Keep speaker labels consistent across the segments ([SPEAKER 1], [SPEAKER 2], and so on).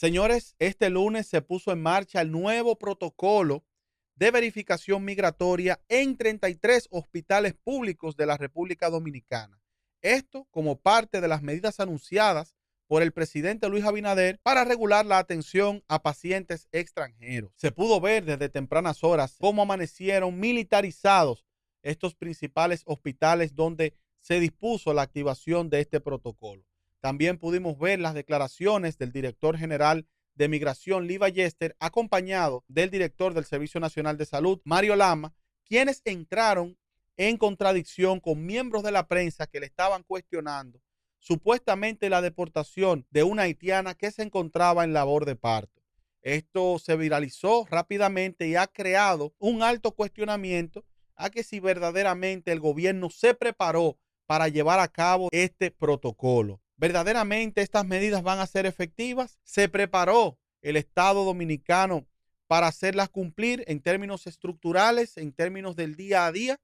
[SPEAKER 1] Señores, este lunes se puso en marcha el nuevo protocolo de verificación migratoria en 33 hospitales públicos de la República Dominicana. Esto como parte de las medidas anunciadas por el presidente Luis Abinader para regular la atención a pacientes extranjeros. Se pudo ver desde tempranas horas cómo amanecieron militarizados estos principales hospitales donde se dispuso la activación de este protocolo. También pudimos ver las declaraciones del director general de Migración, Lee Ballester, acompañado del director del Servicio Nacional de Salud, Mario Lama, quienes entraron en contradicción con miembros de la prensa que le estaban cuestionando supuestamente la deportación de una haitiana que se encontraba en labor de parto. Esto se viralizó rápidamente y ha creado un alto cuestionamiento a que si verdaderamente el gobierno se preparó para llevar a cabo este protocolo. ¿Verdaderamente estas medidas van a ser efectivas? ¿Se preparó el Estado dominicano para hacerlas cumplir en términos estructurales, en términos del día a día?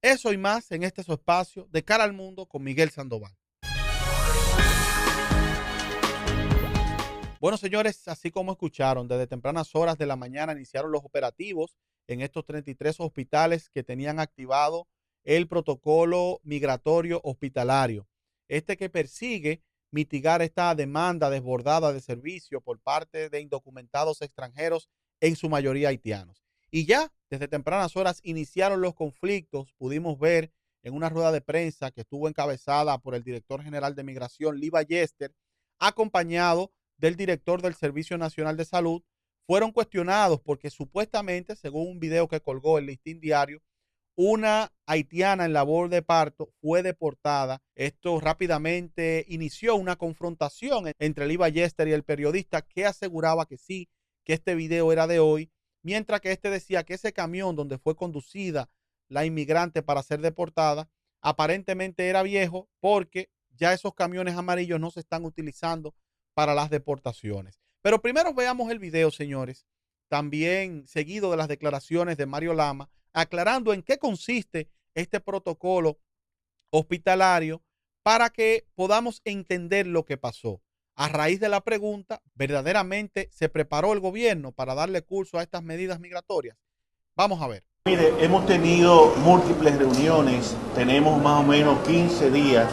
[SPEAKER 1] Eso y más en este su espacio de cara al mundo con Miguel Sandoval. Bueno, señores, así como escucharon, desde tempranas horas de la mañana iniciaron los operativos en estos 33 hospitales que tenían activado el protocolo migratorio hospitalario. Este que persigue mitigar esta demanda desbordada de servicio por parte de indocumentados extranjeros, en su mayoría haitianos. Y ya desde tempranas horas iniciaron los conflictos. Pudimos ver en una rueda de prensa que estuvo encabezada por el director general de Migración, Lee Ballester, acompañado del director del Servicio Nacional de Salud, fueron cuestionados porque supuestamente, según un video que colgó el Listín Diario, una haitiana en labor de parto fue deportada. Esto rápidamente inició una confrontación entre Lee Ballester y el periodista, que aseguraba que sí, que este video era de hoy, mientras que este decía que ese camión donde fue conducida la inmigrante para ser deportada aparentemente era viejo, porque ya esos camiones amarillos no se están utilizando para las deportaciones. Pero primero veamos el video, señores, también seguido de las declaraciones de Mario Lama, aclarando en qué consiste este protocolo hospitalario para que podamos entender lo que pasó. A raíz de la pregunta, ¿verdaderamente se preparó el gobierno para darle curso a estas medidas migratorias? Vamos a ver.
[SPEAKER 2] Mire, hemos tenido múltiples reuniones, tenemos más o menos 15 días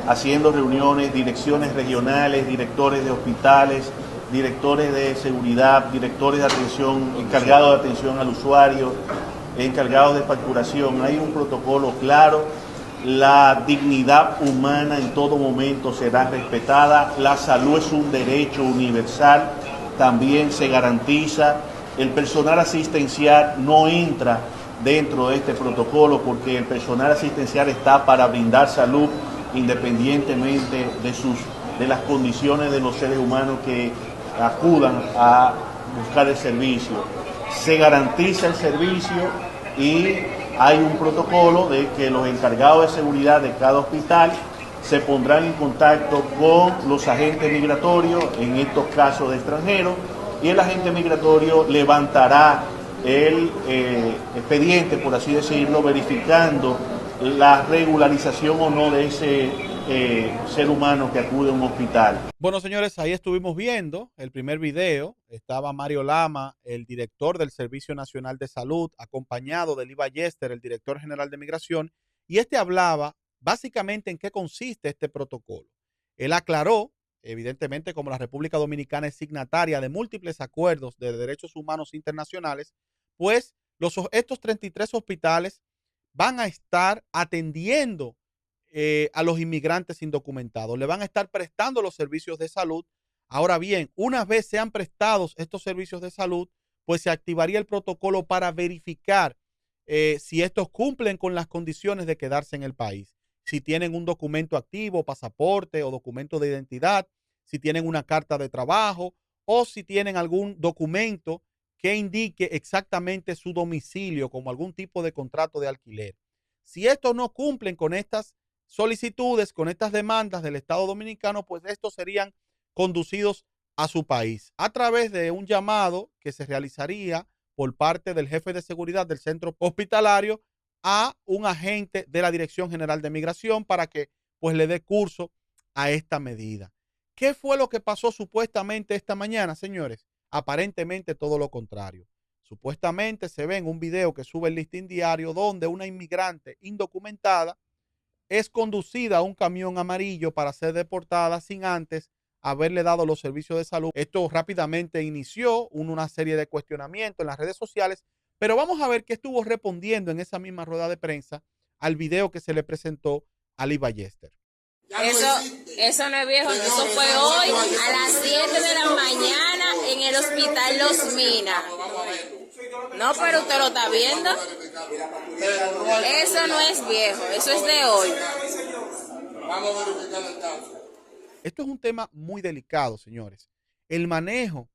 [SPEAKER 2] haciendo reuniones, direcciones regionales, directores de hospitales, directores de seguridad, directores de atención, encargados de atención al usuario, encargados de facturación. Hay un protocolo claro, la dignidad humana en todo momento será respetada, la salud es un derecho universal, también se garantiza. El personal asistencial no entra dentro de este protocolo porque el personal asistencial está para brindar salud independientemente de las condiciones de los seres humanos que acudan a buscar el servicio. Se garantiza el servicio y hay un protocolo de que los encargados de seguridad de cada hospital se pondrán en contacto con los agentes migratorios, en estos casos de extranjeros, y el agente migratorio levantará el expediente, por así decirlo, verificando la regularización o no de ese ser humano que acude a un hospital.
[SPEAKER 1] Bueno, señores, ahí estuvimos viendo el primer video. Estaba Mario Lama, el director del Servicio Nacional de Salud, acompañado de Lee Ballester, el director general de Migración, y este hablaba básicamente en qué consiste este protocolo. Él aclaró, evidentemente, como la República Dominicana es signataria de múltiples acuerdos de derechos humanos internacionales, pues estos 33 hospitales van a estar atendiendo a los inmigrantes indocumentados, le van a estar prestando los servicios de salud. Ahora bien, una vez sean prestados estos servicios de salud, pues se activaría el protocolo para verificar si estos cumplen con las condiciones de quedarse en el país, si tienen un documento activo, pasaporte o documento de identidad, si tienen una carta de trabajo o si tienen algún documento que indique exactamente su domicilio, como algún tipo de contrato de alquiler. Si estos no cumplen con estas solicitudes, con estas demandas del Estado Dominicano, pues estos serían conducidos a su país a través de un llamado que se realizaría por parte del jefe de seguridad del centro hospitalario a un agente de la Dirección General de Migración para que pues le dé curso a esta medida. ¿Qué fue lo que pasó supuestamente esta mañana, señores? Aparentemente todo lo contrario. Supuestamente se ve en un video que sube el Listín Diario donde una inmigrante indocumentada es conducida a un camión amarillo para ser deportada sin antes haberle dado los servicios de salud. Esto rápidamente inició una serie de cuestionamientos en las redes sociales, pero vamos a ver qué estuvo respondiendo en esa misma rueda de prensa al video que se le presentó a Lee Ballester.
[SPEAKER 3] Eso no es viejo, eso fue hoy a las 7 de la mañana en el hospital Los Minas. No, pero usted lo está viendo. Eso no es viejo, eso es de hoy.
[SPEAKER 1] Vamos a verificar el caso. Esto es un tema muy delicado, señores. El manejo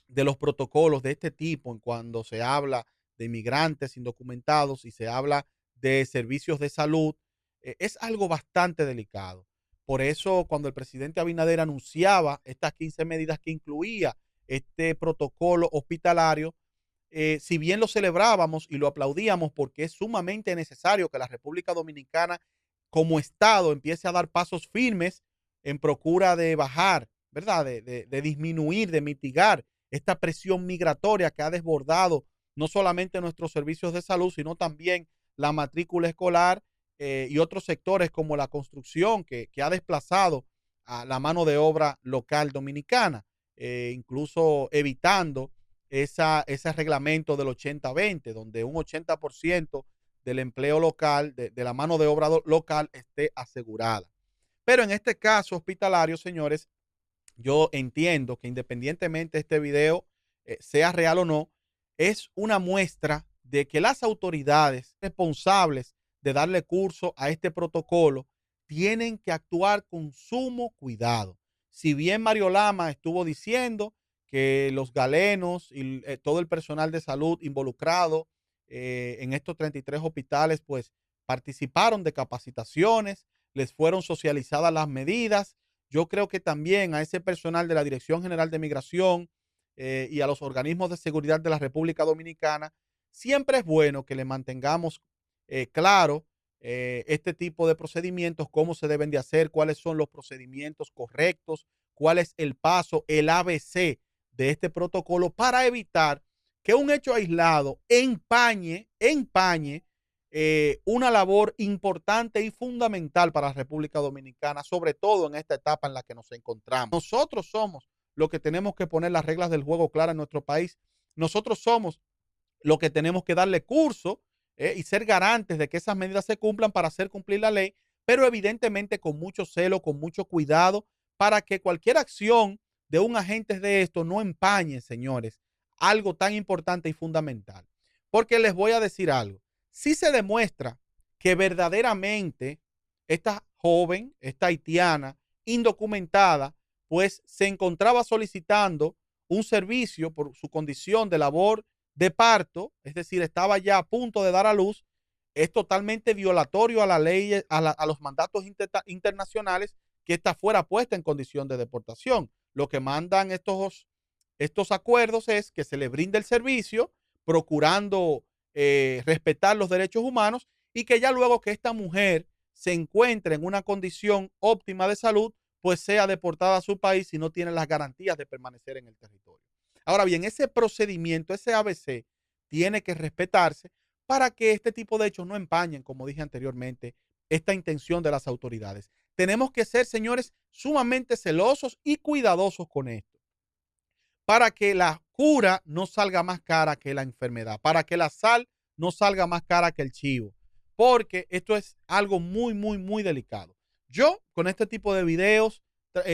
[SPEAKER 1] de los protocolos de este tipo, en cuando se habla de inmigrantes indocumentados y se habla de servicios de salud, es algo bastante delicado. Por eso, cuando el presidente Abinader anunciaba estas 15 medidas que incluía este protocolo hospitalario, si bien lo celebrábamos y lo aplaudíamos porque es sumamente necesario que la República Dominicana como Estado empiece a dar pasos firmes en procura de bajar, ¿verdad? De disminuir, de mitigar esta presión migratoria que ha desbordado no solamente nuestros servicios de salud, sino también la matrícula escolar y otros sectores como la construcción que ha desplazado a la mano de obra local dominicana, incluso evitando ese reglamento del 80-20, donde un 80% del empleo local, de la mano de obra local, esté asegurada. Pero en este caso hospitalario, señores, yo entiendo que independientemente de este video sea real o no, es una muestra de que las autoridades responsables de darle curso a este protocolo tienen que actuar con sumo cuidado. Si bien Mario Lama estuvo diciendo que los galenos y todo el personal de salud involucrado en estos 33 hospitales, pues participaron de capacitaciones, les fueron socializadas las medidas. Yo creo que también a ese personal de la Dirección General de Migración y a los organismos de seguridad de la República Dominicana, siempre es bueno que le mantengamos claro este tipo de procedimientos, cómo se deben de hacer, cuáles son los procedimientos correctos, cuál es el paso, el ABC de este protocolo para evitar que un hecho aislado empañe una labor importante y fundamental para la República Dominicana, sobre todo en esta etapa en la que nos encontramos. Nosotros somos los que tenemos que poner las reglas del juego claras en nuestro país. Nosotros somos los que tenemos que darle curso y ser garantes de que esas medidas se cumplan para hacer cumplir la ley, pero evidentemente con mucho celo, con mucho cuidado, para que cualquier acción de un agente de esto no empañe, señores, algo tan importante y fundamental. Porque les voy a decir algo. Si se demuestra que verdaderamente esta joven, esta haitiana, indocumentada, pues se encontraba solicitando un servicio por su condición de labor de parto, es decir, estaba ya a punto de dar a luz, es totalmente violatorio a la ley, a los mandatos internacionales que esta fuera puesta en condición de deportación. Lo que mandan estos acuerdos es que se le brinde el servicio procurando respetar los derechos humanos y que ya luego que esta mujer se encuentre en una condición óptima de salud, pues sea deportada a su país si no tiene las garantías de permanecer en el territorio. Ahora bien, ese procedimiento, ese ABC, tiene que respetarse para que este tipo de hechos no empañen, como dije anteriormente, esta intención de las autoridades. Tenemos que ser, señores, sumamente celosos y cuidadosos con esto, para que la cura no salga más cara que la enfermedad, para que la sal no salga más cara que el chivo, porque esto es algo muy, muy, muy delicado. Yo, con este tipo de videos,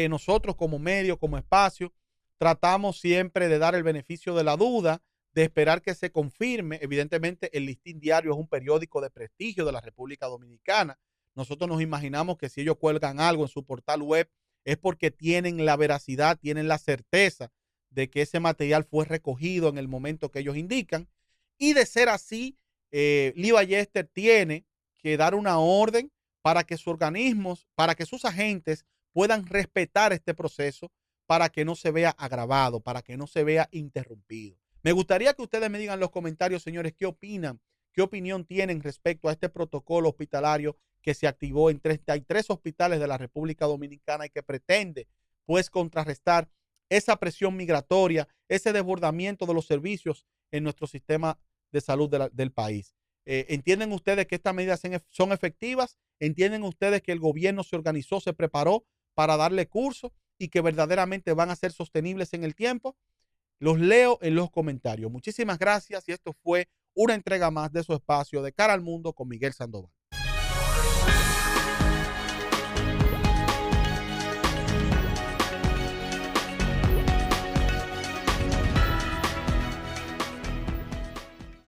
[SPEAKER 1] nosotros como medio, como espacio, tratamos siempre de dar el beneficio de la duda, de esperar que se confirme. Evidentemente, el Listín Diario es un periódico de prestigio de la República Dominicana. Nosotros nos imaginamos que si ellos cuelgan algo en su portal web es porque tienen la veracidad, tienen la certeza de que ese material fue recogido en el momento que ellos indican. Y de ser así, Lee Ballester tiene que dar una orden para que sus organismos, para que sus agentes puedan respetar este proceso, para que no se vea agravado, para que no se vea interrumpido. Me gustaría que ustedes me digan en los comentarios, señores, qué opinan, qué opinión tienen respecto a este protocolo hospitalario que se activó en 33 hospitales de la República Dominicana y que pretende pues contrarrestar esa presión migratoria, ese desbordamiento de los servicios en nuestro sistema de salud del país. ¿Entienden ustedes que estas medidas son efectivas? ¿Entienden ustedes que el gobierno se organizó, se preparó para darle curso y que verdaderamente van a ser sostenibles en el tiempo? Los leo en los comentarios. Muchísimas gracias y esto fue una entrega más de su espacio de Cara al Mundo con Miguel Sandoval.